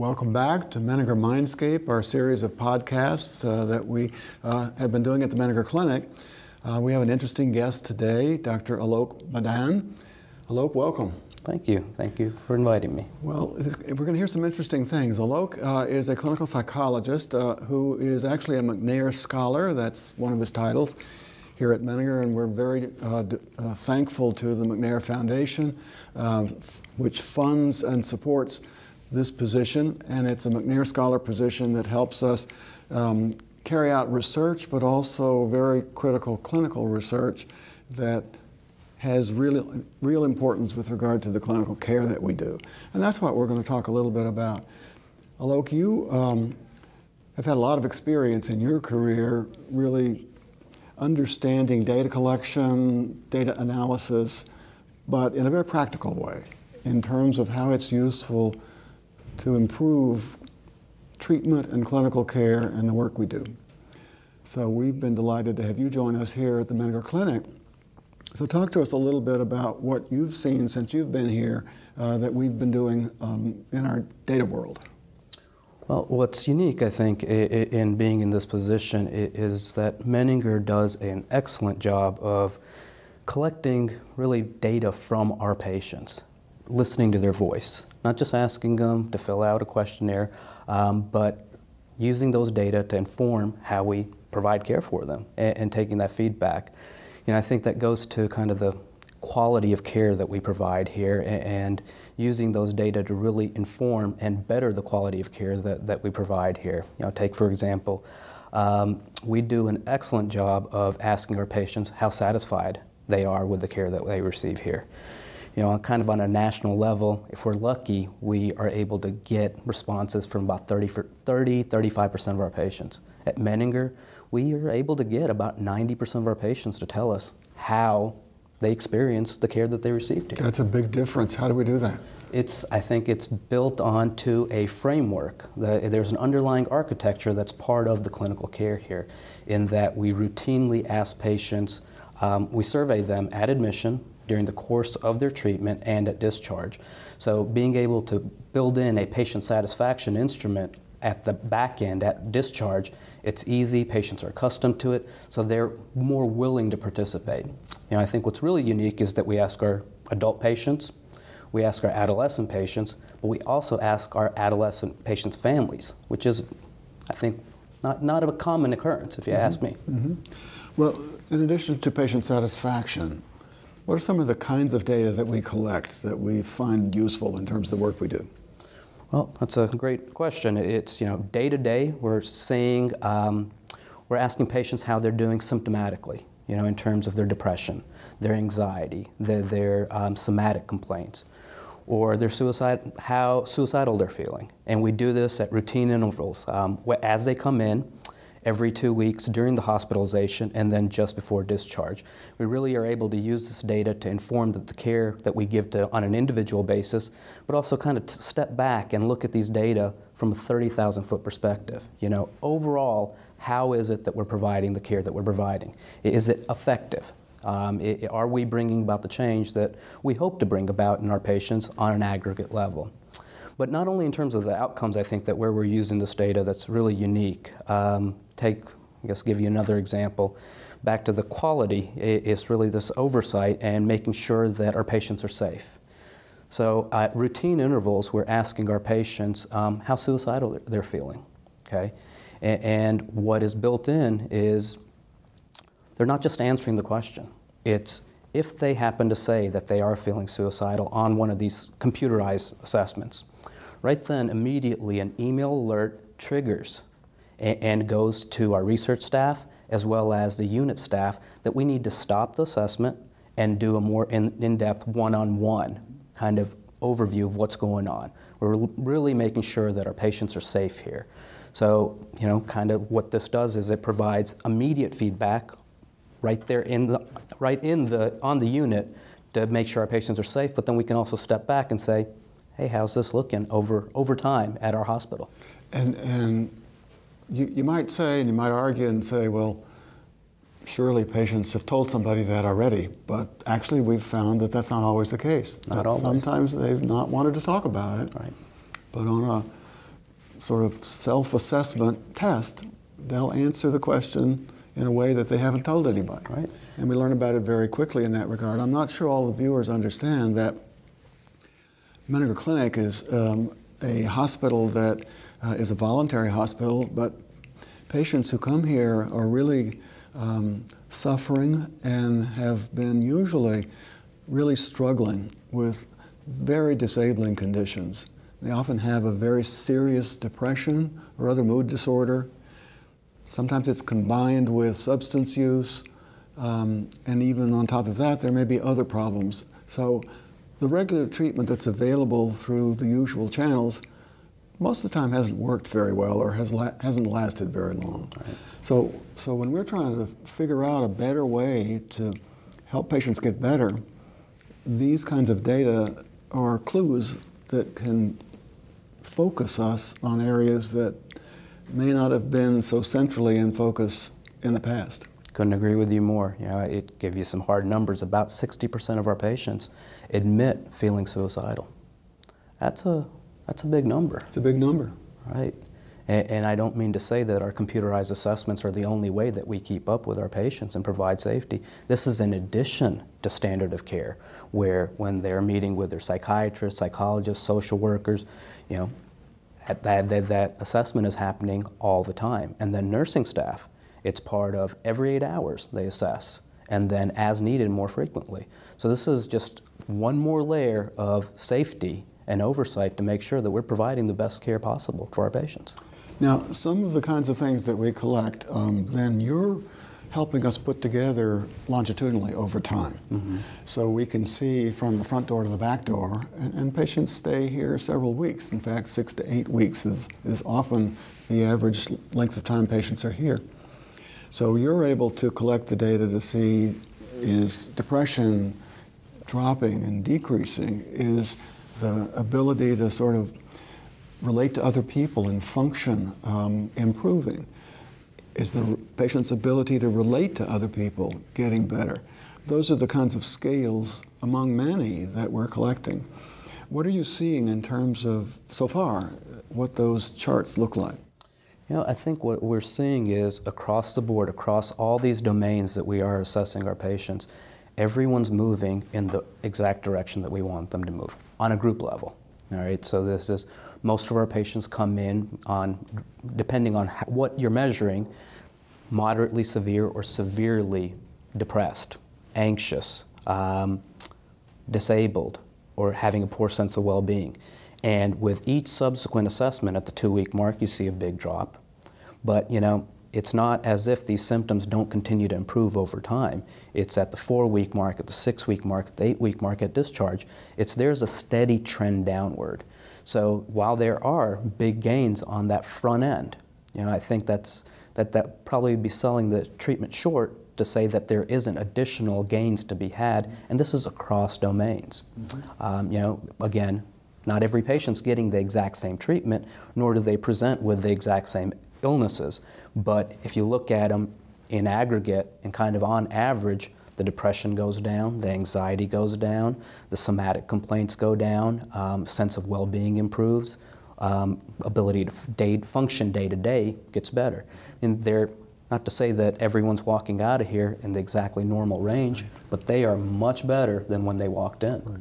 Welcome back to Menninger Mindscape, our series of podcasts that we have been doing at the Menninger Clinic. We have an interesting guest today, Dr. Alok Madan. Alok, welcome. Thank you. Thank you for inviting me. Well, we're going to hear some interesting things. Alok is a clinical psychologist who is actually a McNair Scholar. That's one of his titles here at Menninger, and we're very thankful to the McNair Foundation, which funds and supports this position, and it's a McNair Scholar position that helps us carry out research, but also very critical clinical research that has real importance with regard to the clinical care that we do. And that's what we're going to talk a little bit about. Alok, you have had a lot of experience in your career really understanding data collection, data analysis, but in a very practical way, in terms of how it's useful to improve treatment and clinical care and the work we do. So we've been delighted to have you join us here at the Menninger Clinic. So talk to us a little bit about what you've seen since you've been here that we've been doing in our data world. Well, what's unique, I think, in being in this position is that Menninger does an excellent job of collecting really data from our patients, listening to their voice, not just asking them to fill out a questionnaire, but using those data to inform how we provide care for them and taking that feedback. You know, I think that goes to kind of the quality of care that we provide here and using those data to really inform and better the quality of care that we provide here. You know, take for example, we do an excellent job of asking our patients how satisfied they are with the care that they receive here. You know, kind of on a national level, if we're lucky, we are able to get responses from about 35% of our patients. At Menninger, we are able to get about 90% of our patients to tell us how they experience the care that they received here. That's a big difference. How do we do that? I think it's built onto a framework. There's an underlying architecture that's part of the clinical care here, in that we routinely ask patients, we survey them at admission, during the course of their treatment, and at discharge. So being able to build in a patient satisfaction instrument at the back end, at discharge, it's easy, patients are accustomed to it, so they're more willing to participate. You know, I think what's really unique is that we ask our adult patients, we ask our adolescent patients, but we also ask our adolescent patients' families, which is, I think, not a common occurrence, if you ask me. Mm-hmm. Well, in addition to patient satisfaction, what are some of the kinds of data that we collect that we find useful in terms of the work we do? Well, that's a great question. It's, you know, day to day, we're seeing, we're asking patients how they're doing symptomatically, you know, in terms of their depression, their anxiety, their somatic complaints, or their how suicidal they're feeling. And we do this at routine intervals as they come in, every 2 weeks during the hospitalization and then just before discharge. We really are able to use this data to inform the care that we give on an individual basis, but also kind of step back and look at these data from a 30,000-foot perspective. You know, overall, how is it that we're providing the care that we're providing? Is it effective? Are we bringing about the change that we hope to bring about in our patients on an aggregate level? But not only in terms of the outcomes, I think that where we're using this data that's really unique. Give you another example. Back to the quality, it's really this oversight and making sure that our patients are safe. So at routine intervals, we're asking our patients how suicidal they're feeling, okay? And what is built in is they're not just answering the question. It's if they happen to say that they are feeling suicidal on one of these computerized assessments, right then immediately an email alert triggers and goes to our research staff as well as the unit staff that we need to stop the assessment and do a more in-depth one-on-one kind of overview of what's going on. We're really making sure that our patients are safe here. So, you know, kind of what this does is it provides immediate feedback right there on the unit to make sure our patients are safe, but then we can also step back and say, hey, how's this looking over time at our hospital? And you might say, and you might argue and say, well, surely patients have told somebody that already, but actually we've found that that's not always the case. Not always. Sometimes they've not wanted to talk about it. Right. But on sort of self-assessment test, they'll answer the question in a way that they haven't told anybody. Right. And we learn about it very quickly in that regard. I'm not sure all the viewers understand that Menninger Clinic is a hospital that is a voluntary hospital, but patients who come here are really suffering and have been usually really struggling with very disabling conditions. They often have a very serious depression or other mood disorder. Sometimes it's combined with substance use, and even on top of that, there may be other problems. So the regular treatment that's available through the usual channels most of the time hasn't worked very well or hasn't lasted very long. Right. So when we're trying to figure out a better way to help patients get better, these kinds of data are clues that can focus us on areas that may not have been so centrally in focus in the past. Couldn't agree with you more. You know, it gave you some hard numbers. About 60% of our patients admit feeling suicidal. That's a big number. It's a big number. Right. And I don't mean to say that our computerized assessments are the only way that we keep up with our patients and provide safety. This is in addition to standard of care, where when they're meeting with their psychiatrists, psychologists, social workers, you know, that assessment is happening all the time. And then nursing staff, it's part of every 8 hours they assess, and then as needed more frequently. So this is just one more layer of safety and oversight to make sure that we're providing the best care possible for our patients. Now, some of the kinds of things that we collect, then you're helping us put together longitudinally over time. Mm-hmm. So we can see from the front door to the back door, and patients stay here several weeks. In fact, 6 to 8 weeks is often the average length of time patients are here. So you're able to collect the data to see, is depression dropping and decreasing? Is the ability to sort of relate to other people and function improving? Is the patient's ability to relate to other people getting better? Those are the kinds of scales among many that we're collecting. What are you seeing in terms of, so far, what those charts look like? You know, I think what we're seeing is across the board, across all these domains that we are assessing our patients, everyone's moving in the exact direction that we want them to move on a group level. All right, so this is, most of our patients come in on, depending on what you're measuring, moderately severe or severely depressed, anxious, disabled, or having a poor sense of well-being. And with each subsequent assessment at the 2-week mark, you see a big drop. But, you know, it's not as if these symptoms don't continue to improve over time. It's at the 4-week mark, at the 6-week mark, at the 8-week mark, at discharge. There's a steady trend downward. So while there are big gains on that front end, you know, I think that probably would be selling the treatment short to say that there isn't additional gains to be had, and this is across domains. Mm-hmm. You know, again, not every patient's getting the exact same treatment, nor do they present with the exact same illnesses. But if you look at them in aggregate and kind of on average, the depression goes down, the anxiety goes down, the somatic complaints go down, sense of well-being improves, ability to function day to day gets better. And they're, not to say that everyone's walking out of here in the exactly normal range, but they are much better than when they walked in. Right.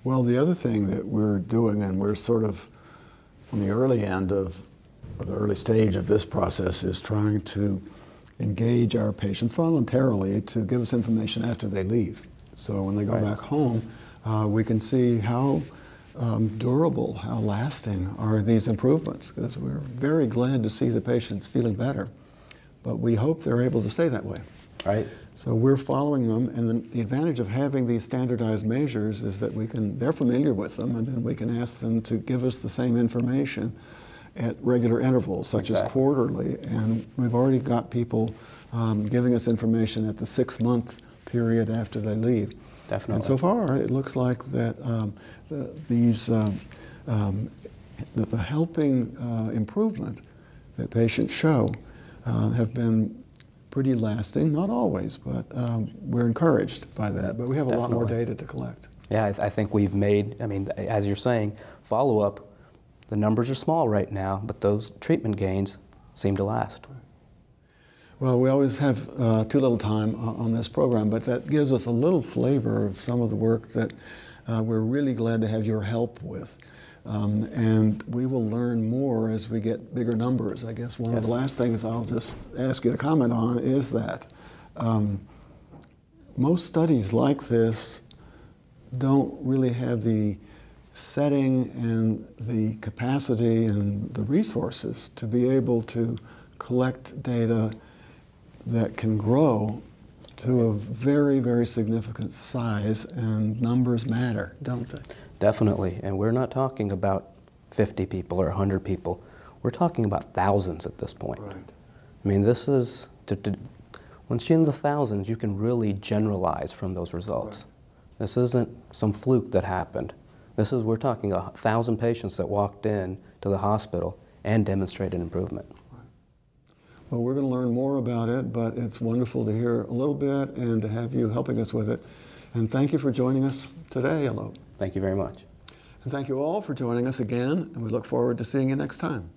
Well, the other thing that we're doing, and we're sort of on the early end of, or the early stage of this process, is trying to engage our patients voluntarily to give us information after they leave. So when they go back home, we can see how durable, how lasting are these improvements, because we're very glad to see the patients feeling better, but we hope they're able to stay that way. Right. So we're following them, and the advantage of having these standardized measures is that they're familiar with them, and then we can ask them to give us the same information at regular intervals, such as quarterly. And we've already got people giving us information at the 6-month period after they leave. Definitely. And so far, it looks like that the helping improvement that patients show have been pretty lasting, not always, but we're encouraged by that. But we have a lot more data to collect. Yeah, I think we've made, I mean, as you're saying, follow-up, The numbers are small right now, but those treatment gains seem to last. Well, we always have too little time on this program, but that gives us a little flavor of some of the work that we're really glad to have your help with. And we will learn more as we get bigger numbers. I guess one of the last things I'll just ask you to comment on is that most studies like this don't really have the setting and the capacity and the resources to be able to collect data that can grow to a very, very significant size, and numbers matter, don't they? Definitely, and we're not talking about 50 people or 100 people. We're talking about thousands at this point. Right. I mean, this is, once you're in the thousands, you can really generalize from those results. Right. This isn't some fluke that happened. We're talking 1,000 patients that walked in to the hospital and demonstrated improvement. Well, we're going to learn more about it, but it's wonderful to hear a little bit and to have you helping us with it. And thank you for joining us today, Alok. Thank you very much. And thank you all for joining us again, and we look forward to seeing you next time.